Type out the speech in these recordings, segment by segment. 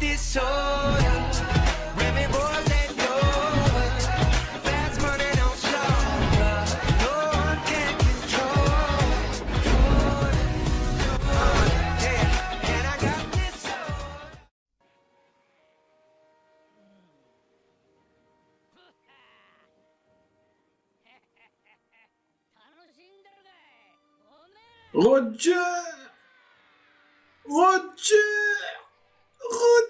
this soda. Remy boys ain't over. Fast money don't shoulder. No one can control. Yeah, and I got this soda. Roger! Roger! Roger!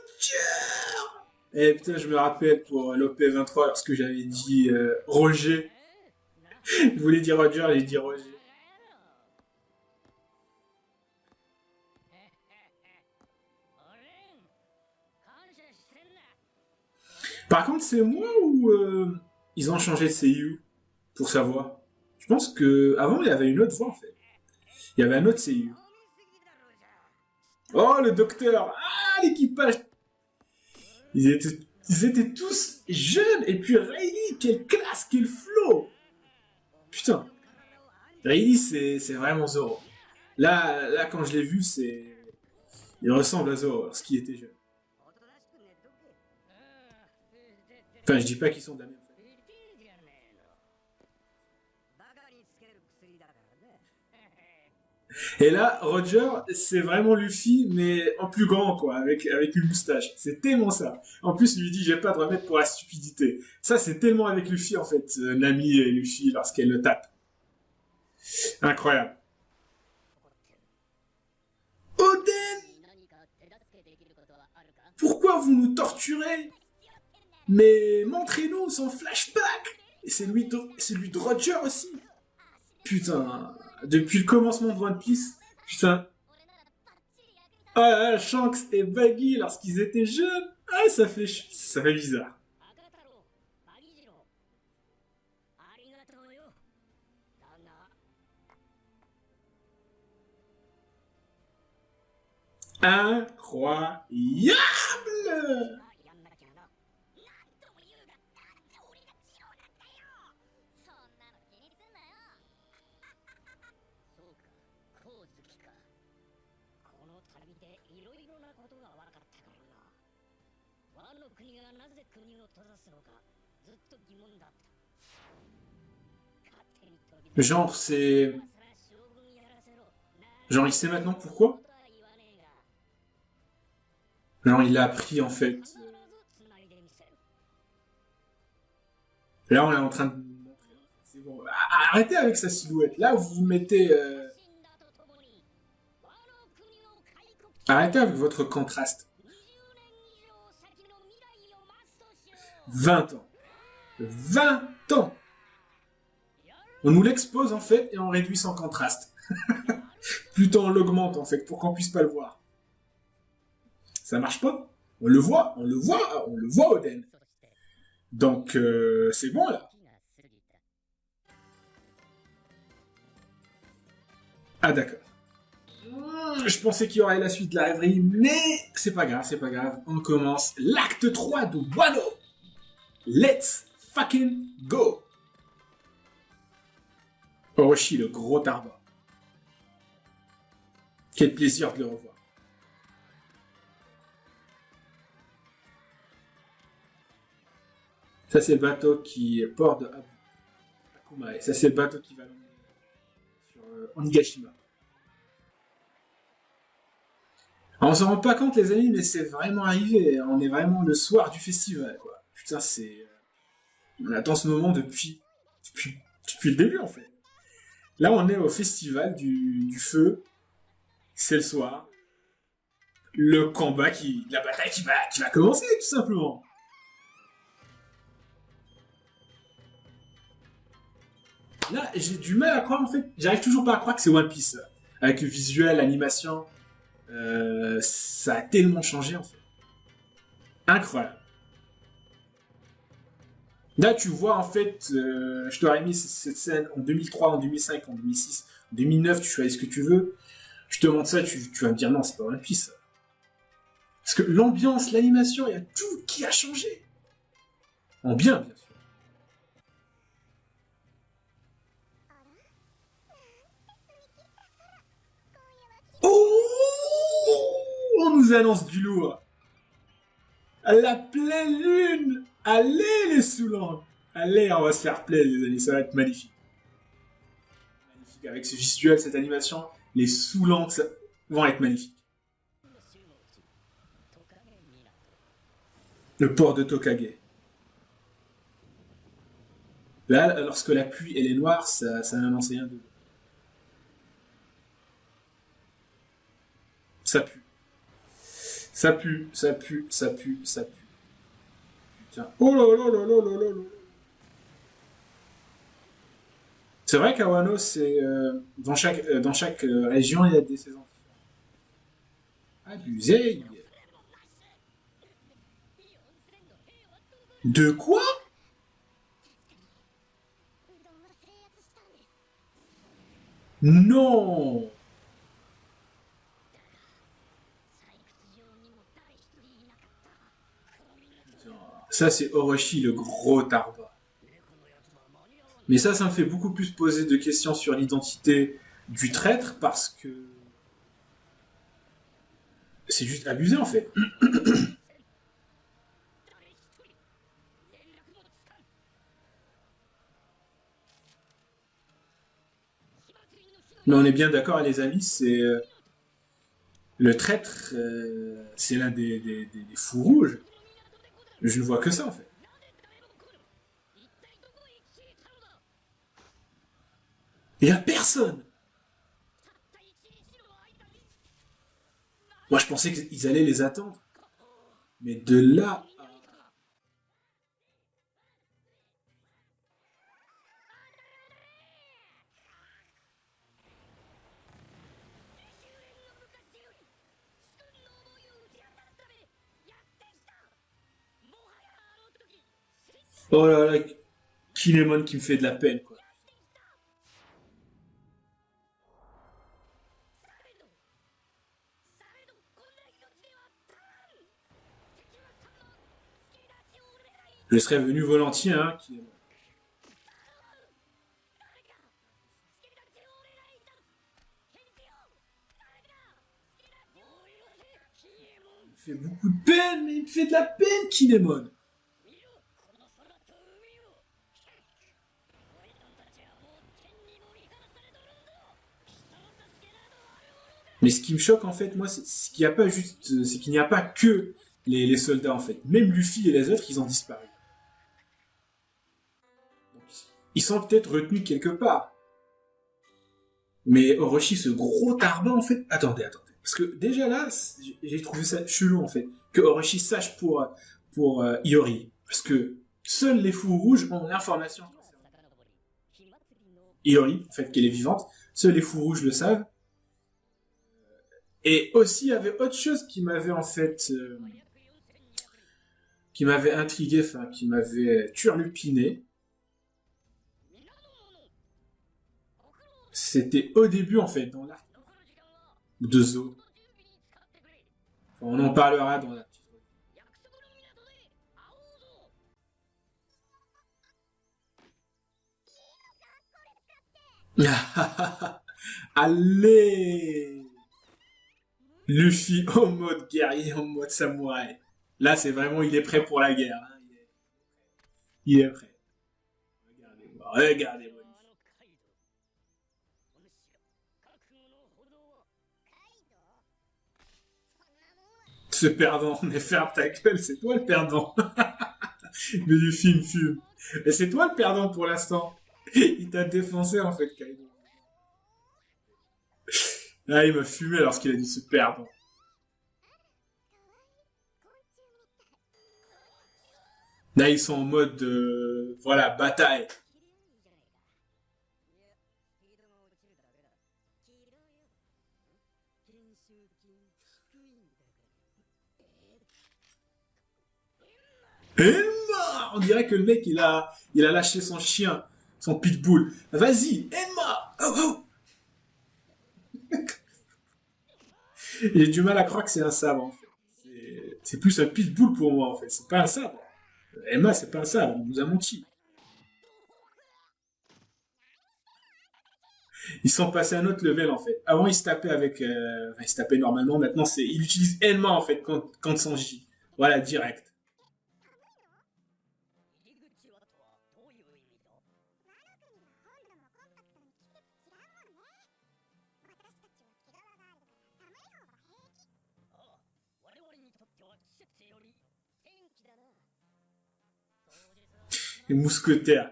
Eh putain, je me rappelle pour l'OP23 lorsque j'avais dit Roger. Je voulais dire Roger, j'ai dit Roger. Par contre, c'est moi ou ils ont changé de seiyuu pour sa voix? Je pense que avant il y avait une autre voix en fait. Il y avait un autre seiyuu. Oh le docteur! Ah l'équipage! Ils étaient tous jeunes et puis Rayleigh, quelle classe, quel flow! Putain, Rayleigh c'est vraiment Zoro. Là quand je l'ai vu il ressemble à Zoro lorsqu'il était jeune. Enfin, je dis pas qu'ils sont de la même famille. Et là, Roger, c'est vraiment Luffy, mais en plus grand, quoi, avec une moustache. C'est tellement ça. En plus, il lui dit, j'ai pas de remède pour la stupidité. Ça, c'est tellement avec Luffy, en fait, Nami et Luffy, lorsqu'elle le tape. Incroyable. Oden! Pourquoi vous nous torturez? Mais montrez-nous son flashback! Et c'est celui de Roger aussi. Putain, depuis le commencement de One Piece, putain. Ah, Shanks et Baggy lorsqu'ils étaient jeunes. Ah, ça fait bizarre. Incroyable! Genre, c'est... Genre, il sait maintenant pourquoi? Genre, il a appris, en fait. Là, on est en train de... C'est bon. Arrêtez avec sa silhouette. Là, vous vous mettez... Arrêtez avec votre contraste. 20 ans. 20 ans! On nous l'expose, en fait, et on réduit son contraste. Plutôt on l'augmente, en fait, pour qu'on puisse pas le voir. Ça marche pas. On le voit, Oden. Donc, c'est bon, là. Ah, d'accord. Je pensais qu'il y aurait la suite de la rêverie, mais c'est pas grave, c'est pas grave. On commence l'acte 3 de Wano. Let's fucking go! Orochi, le gros tarba. Quel plaisir de le revoir. Ça, c'est le bateau qui porte de Akumae. Ça, c'est le bateau qui va l'emmener sur Onigashima. Alors, on s'en rend pas compte, les amis, mais c'est vraiment arrivé. On est vraiment le soir du festival, quoi. Putain, c'est... On attend ce moment depuis le début, en fait. Là, on est au festival du feu. C'est le soir. Le combat la bataille qui va commencer, tout simplement. Là, j'ai du mal à croire, en fait. J'arrive toujours pas à croire que c'est One Piece. Avec le visuel, l'animation. Ça a tellement changé, en fait. Incroyable. Là, tu vois, en fait, je t'aurais mis cette scène en 2003, en 2005, en 2006, en 2009, tu choisis ce que tu veux. Je te montre ça, tu vas me dire non, c'est pas One Piece. Parce que l'ambiance, l'animation, il y a tout qui a changé. En bien sûr. Oh! On nous annonce du lourd. À la pleine lune. Allez les Soulans. Allez, on va se faire plaisir les amis, ça va être magnifique. Magnifique. Avec ce visuel, cette animation, les Soulans vont être magnifiques. Le port de Tokage. Là, lorsque la pluie elle est noire, ça n'annonce rien de... Ça pue. Ça pue, ça pue, ça pue, ça pue. Putain. Oh là là là là là là là. C'est vrai qu'à Wano, c'est dans chaque région, il y a des saisons. Abusé. De quoi? Non. Ça, c'est Orochi, le gros tarba. Mais ça me fait beaucoup plus poser de questions sur l'identité du traître parce que c'est juste abusé en fait. Mais on est bien d'accord, les amis, c'est le traître, c'est l'un des fous rouges. Je ne vois que ça en fait. Il n'y a personne. Moi, je pensais qu'ils allaient les attendre. Mais de là à... Oh là là, Kinemon qui me fait de la peine, quoi. Je serais venu volontiers, hein, Kinemon. Il me fait beaucoup de peine, mais il me fait de la peine, Kinemon. Mais ce qui me choque, en fait, moi, c'est qu'il n'y a pas juste... C'est qu'il n'y a pas que les soldats, en fait. Même Luffy et les autres, ils ont disparu. Donc, ils sont peut-être retenus quelque part. Mais Orochi, ce gros tarbat, en fait... Attendez. Parce que déjà là, j'ai trouvé ça chelou, en fait. Que Orochi sache pour Iori. Parce que seuls les fous rouges ont l'information. Iori, en fait, qu'elle est vivante. Seuls les fous rouges le savent. Et aussi, il y avait autre chose qui m'avait, en fait... qui m'avait intrigué, enfin, qui m'avait turlupiné. C'était au début, en fait, dans l'arc de Zo. Enfin, on en parlera dans la petite. Allez! Luffy en mode guerrier, en mode samouraï. Là, c'est vraiment, il est prêt pour la guerre. Hein. Il est prêt. Regardez-moi. Ce perdant, mais ferme ta gueule, c'est toi le perdant. Mais Luffy me fume. Et c'est toi le perdant pour l'instant. Il t'a défoncé en fait, Kaido. Là, il m'a fumé lorsqu'il a dit ce perdant. Là, ils sont en mode, voilà, bataille. Emma! On dirait que le mec, il a lâché son chien, son pitbull. Vas-y, Emma! Oh, oh! J'ai du mal à croire que c'est un sabre, en fait. C'est plus un pitbull pour moi, en fait. C'est pas un sabre. Emma, c'est pas un sabre, on nous a menti. Ils sont passés à un autre level, en fait. Avant, ils se tapaient avec... enfin, ils se tapaient normalement, maintenant, il utilise Emma, en fait, contre Sanji. Voilà, direct. Les mousquetaires.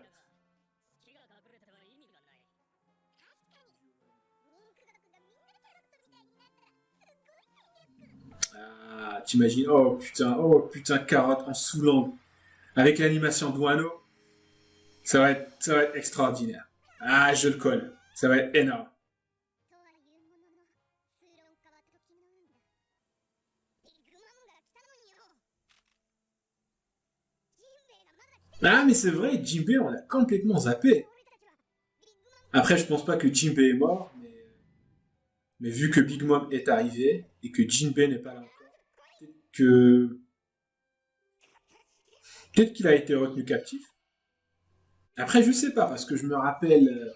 Ah, t'imagines, oh putain, carotte en sous-langue. Avec l'animation de Wano, ça va être extraordinaire. Ah, je le colle. Ça va être énorme. Ah, mais c'est vrai, Jinbei, on l'a complètement zappé. Après, je pense pas que Jinbei est mort, mais vu que Big Mom est arrivé et que Jinbei n'est pas là encore, que peut-être qu'il a été retenu captif. Après, je sais pas, parce que je me rappelle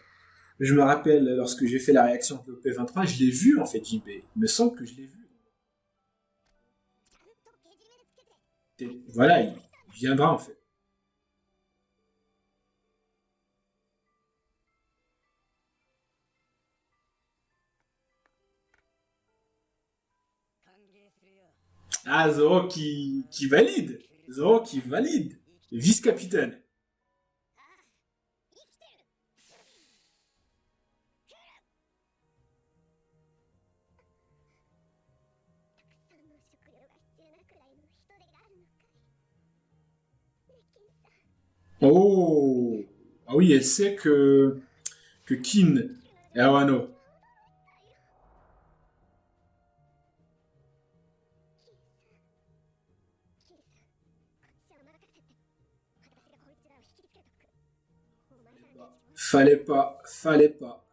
lorsque j'ai fait la réaction de l'OP23, je l'ai vu en fait, Jinbei. Il me semble que je l'ai vu. Voilà, il viendra en fait. Ah, Zoro qui valide. Zoro qui valide. Vice-capitaine. Oh. Ah oui, elle sait que Kin est à Wano. Fallait pas, fallait pas.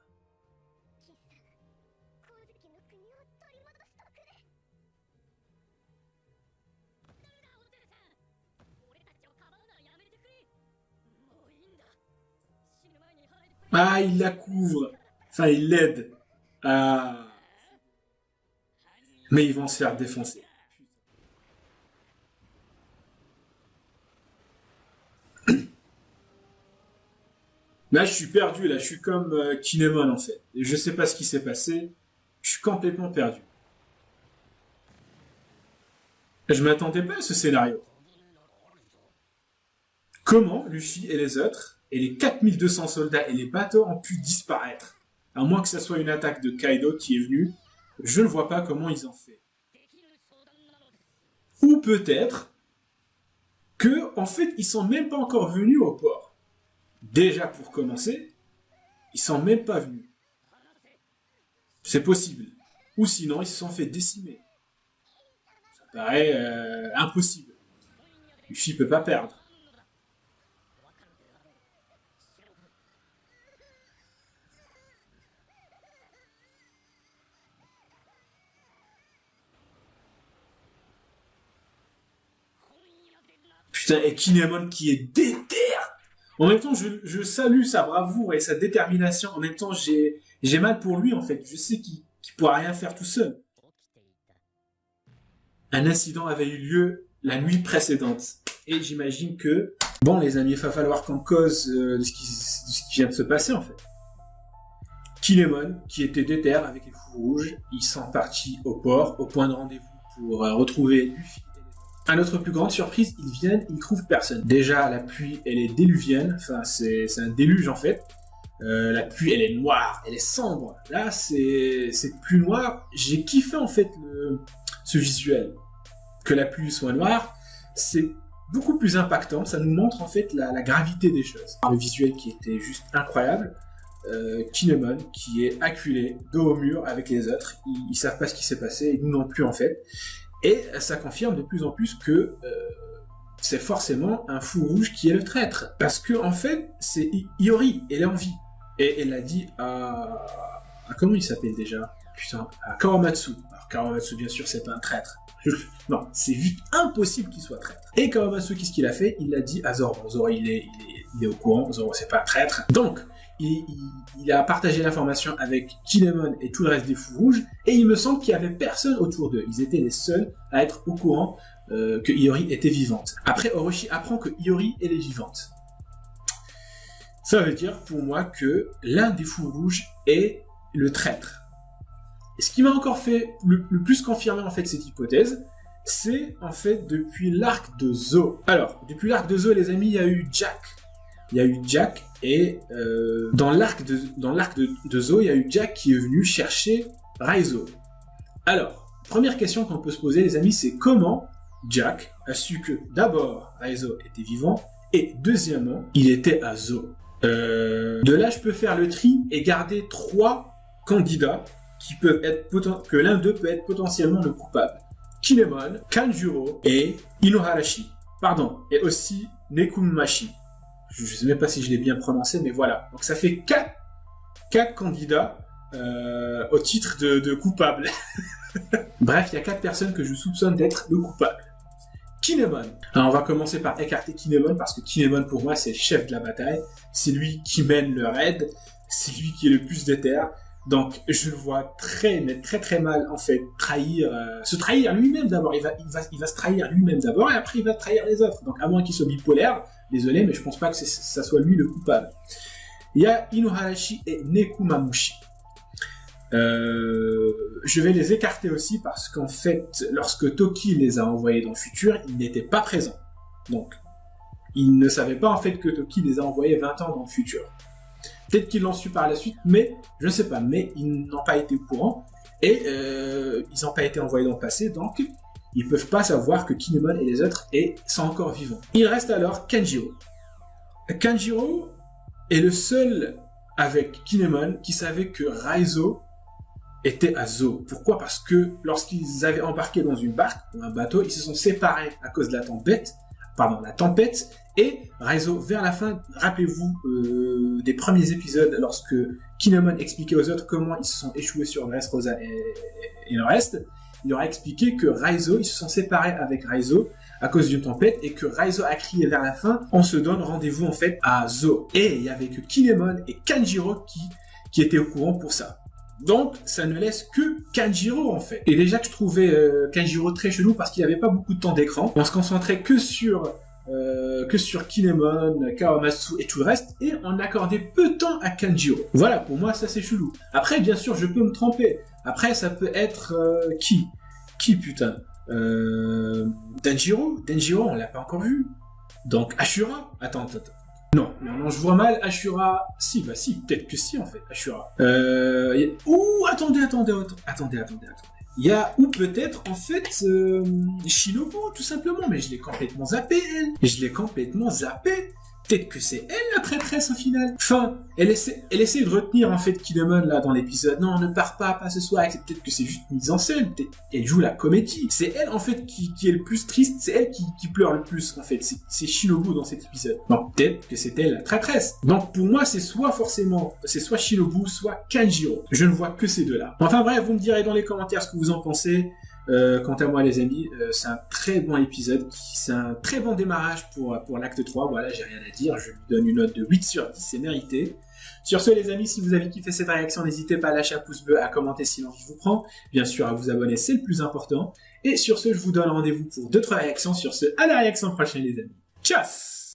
Ah, il la couvre. Enfin, il l'aide. Ah. Mais ils vont se faire défoncer. Là, je suis perdu. Là, je suis comme Kinemon, en fait. Et je sais pas ce qui s'est passé. Je suis complètement perdu. Je m'attendais pas à ce scénario. Comment Luffy et les autres, et les 4200 soldats et les bateaux ont pu disparaître? À moins que ce soit une attaque de Kaido qui est venue, je ne vois pas comment ils ont fait. Ou peut-être que, en fait, ils sont même pas encore venus au port. Déjà, pour commencer, ils sont même pas venus. C'est possible. Ou sinon, ils se sont fait décimer. Ça paraît impossible. Luffy peut pas perdre. Putain, et Kinemon qui est déter. En même temps, je salue sa bravoure et sa détermination. En même temps, j'ai mal pour lui, en fait. Je sais qu'il pourra rien faire tout seul. Un incident avait eu lieu la nuit précédente. Et j'imagine que... Bon, les amis, il va falloir qu'on cause de ce qui vient de se passer, en fait. Kinemon, qui était déter avec les fous rouges, ils sont partis au port, au point de rendez-vous pour retrouver Luffy. À notre plus grande surprise, ils viennent, ils trouvent personne. Déjà, la pluie, elle est déluvienne, enfin, c'est un déluge en fait. La pluie, elle est noire, elle est sombre. Là, c'est plus noir. J'ai kiffé en fait ce visuel. Que la pluie soit noire, c'est beaucoup plus impactant. Ça nous montre en fait la gravité des choses. Le visuel qui était juste incroyable. Kinemon qui est acculé, dos au mur avec les autres. Ils savent pas ce qui s'est passé, et nous non plus en fait. Et ça confirme de plus en plus que c'est forcément un fou rouge qui est le traître. Parce que, en fait, c'est Iori, elle est en vie. Et elle l'a dit à comment il s'appelle déjà? Putain, à Kawamatsu. Alors, Kawamatsu, bien sûr, c'est pas un traître. Non, c'est juste impossible qu'il soit traître. Et Kawamatsu, qu'est-ce qu'il a fait? Il l'a dit à Zoro. Bon, Zoro, il est au courant. Zoro, c'est pas un traître. Donc, il a partagé l'information avec Kinemon et tout le reste des fous rouges, et il me semble qu'il n'y avait personne autour d'eux. Ils étaient les seuls à être au courant que Iori était vivante. Après, Orochi apprend que Iori, elle est vivante. Ça veut dire pour moi que l'un des fous rouges est le traître. Et ce qui m'a encore fait le plus confirmer en fait cette hypothèse, c'est en fait depuis l'arc de Zo. Alors, depuis l'arc de Zo, les amis, il y a eu Jack. Il y a eu Jack et dans l'arc de Zo, il y a eu Jack qui est venu chercher Raizo. Alors, première question qu'on peut se poser, les amis, c'est comment Jack a su que d'abord Raizo était vivant et deuxièmement, il était à Zo. De là, je peux faire le tri et garder 3 candidats qui peuvent être que l'un d'eux peut être potentiellement le coupable. Kinemon, Kanjuro et Inoharashi. Pardon, et aussi Nekomashi. Je ne sais même pas si je l'ai bien prononcé, mais voilà. Donc ça fait 4 candidats au titre de coupable. Bref, il y a 4 personnes que je soupçonne d'être le coupable. Kinemon. Alors on va commencer par écarter Kinemon parce que Kinemon pour moi c'est le chef de la bataille. C'est lui qui mène le raid. C'est lui qui est le plus déter. Donc je le vois très mal en fait se trahir lui-même d'abord. Il va se trahir lui-même d'abord et après il va trahir les autres. Donc à moins qu'il soit bipolaire, désolé mais je pense pas que ça soit lui le coupable. Il y a Inoharashi et Nekomamushi. Je vais les écarter aussi parce qu'en fait, lorsque Toki les a envoyés dans le futur, ils n'étaient pas présents. Donc, ils ne savaient pas en fait que Toki les a envoyés 20 ans dans le futur. Peut-être qu'ils l'ont su par la suite, mais je ne sais pas. Mais ils n'ont pas été au courant et ils n'ont pas été envoyés dans le passé, donc ils ne peuvent pas savoir que Kinemon et les autres sont encore vivants. Il reste alors Kanjiro. Kanjiro est le seul avec Kinemon qui savait que Raizo était à Zo. Pourquoi ? Parce que lorsqu'ils avaient embarqué dans une barque, dans un bateau, ils se sont séparés à cause de la tempête, et Raizo, vers la fin, rappelez-vous des premiers épisodes, lorsque Kinemon expliquait aux autres comment ils se sont échoués sur Dressrosa et le reste, il leur a expliqué que Raizo, ils se sont séparés avec Raizo à cause d'une tempête, et que Raizo a crié vers la fin, on se donne rendez-vous en fait à Zo. Et il y avait que Kinemon et Kanjiro qui étaient au courant pour ça. Donc, ça ne laisse que Kanjiro, en fait. Et déjà que je trouvais Kanjiro très chelou parce qu'il n'avait pas beaucoup de temps d'écran. On se concentrait que sur Kinemon, Kawamatsu et tout le reste, et on accordait peu de temps à Kanjiro. Voilà, pour moi, ça c'est chelou. Après, bien sûr, je peux me tromper. Après, ça peut être qui, putain Denjiro, on l'a pas encore vu. Donc, Ashura. Attends. Non, je vois mal Ashura. Si, peut-être que si en fait, Ashura. Attendez. Il y a, ou peut-être en fait Shinobu tout simplement, mais je l'ai complètement zappé elle. Peut-être que c'est elle la traîtresse au final. Enfin, elle essaie de retenir en fait Kinemon là dans l'épisode. Non, ne pars pas ce soir. Peut-être que c'est juste mise en scène. Peut-être qu'elle joue la comédie. C'est elle en fait qui est le plus triste. C'est elle qui pleure le plus en fait. C'est Shinobu dans cet épisode. Donc peut-être que c'est elle la traîtresse. Donc pour moi c'est soit Shinobu, soit Kanjiro. Je ne vois que ces deux-là. Enfin bref, vous me direz dans les commentaires ce que vous en pensez. Quant à moi les amis, c'est un très bon épisode, c'est un très bon démarrage pour l'acte 3, voilà, j'ai rien à dire, je lui donne une note de 8 sur 10, c'est mérité. Sur ce les amis, si vous avez kiffé cette réaction, n'hésitez pas à lâcher un pouce bleu, à commenter si l'envie vous prend, bien sûr à vous abonner, c'est le plus important, et sur ce je vous donne rendez-vous pour d'autres réactions, sur ce, à la réaction prochaine les amis. Tchuss.